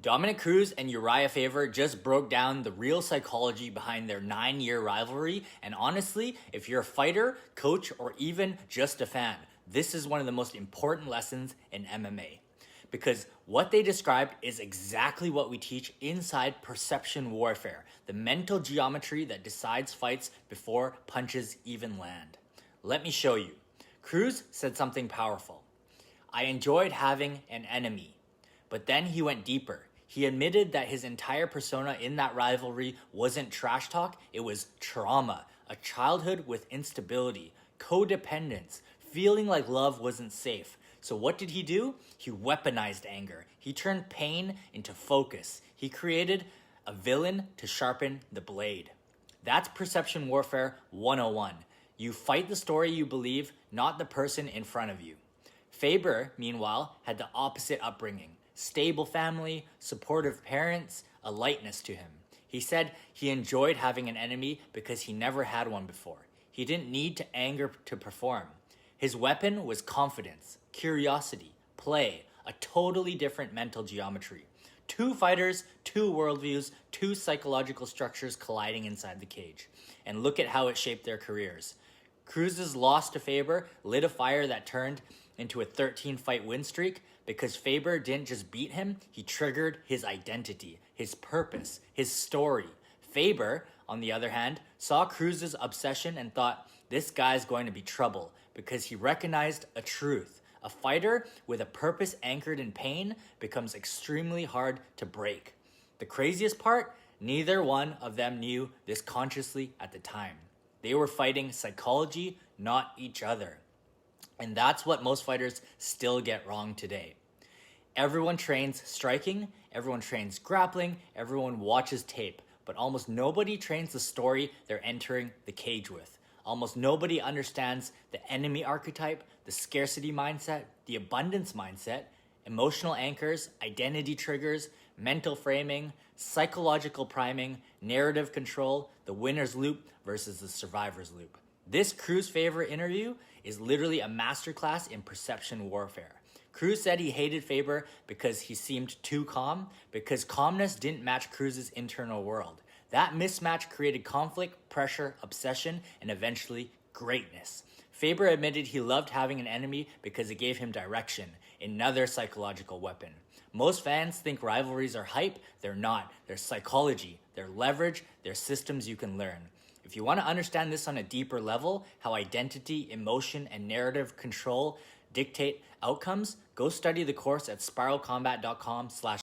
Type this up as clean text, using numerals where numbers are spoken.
Dominic Cruz and Uriah Faber just broke down the real psychology behind their 9-year rivalry, and honestly, if you're a fighter, coach, or even just a fan, this is one of the most important lessons in MMA. Because what they described is exactly what we teach inside perception warfare, the mental geometry that decides fights before punches even land. Let me show you. Cruz said something powerful. I enjoyed having an enemy. But then he went deeper. He admitted that his entire persona in that rivalry wasn't trash talk, it was trauma, a childhood with instability, codependence, feeling like love wasn't safe. So what did he do? He weaponized anger. He turned pain into focus. He created a villain to sharpen the blade. That's perception warfare 101. You fight the story you believe, not the person in front of you. Faber, meanwhile, had the opposite upbringing. Stable family, supportive parents, a lightness to him. He said he enjoyed having an enemy because he never had one before. He didn't need to anger to perform. His weapon was confidence, curiosity, play, a totally different mental geometry. Two fighters, two worldviews, two psychological structures colliding inside the cage. And look at how it shaped their careers. Cruz's loss to Faber lit a fire that turned into a 13-fight win streak because Faber didn't just beat him, he triggered his identity, his purpose, his story. Faber, on the other hand, saw Cruz's obsession and thought, this guy's going to be trouble because he recognized a truth. A fighter with a purpose anchored in pain becomes extremely hard to break. The craziest part, neither one of them knew this consciously at the time. They were fighting psychology, not each other. And that's what most fighters still get wrong today. Everyone trains striking, everyone trains grappling, everyone watches tape, but almost nobody trains the story they're entering the cage with. Almost nobody understands the enemy archetype, the scarcity mindset, the abundance mindset, emotional anchors, identity triggers, mental framing, psychological priming, narrative control, the winner's loop versus the survivor's loop. This Cruz Faber interview is literally a masterclass in perception warfare. Cruz said he hated Faber because he seemed too calm, because calmness didn't match Cruz's internal world. That mismatch created conflict, pressure, obsession, and eventually greatness. Faber admitted he loved having an enemy because it gave him direction, another psychological weapon. Most fans think rivalries are hype. They're not. They're psychology, they're leverage, they're systems you can learn. If you want to understand this on a deeper level, how identity, emotion, and narrative control dictate outcomes, go study the course at spiralcombat.com/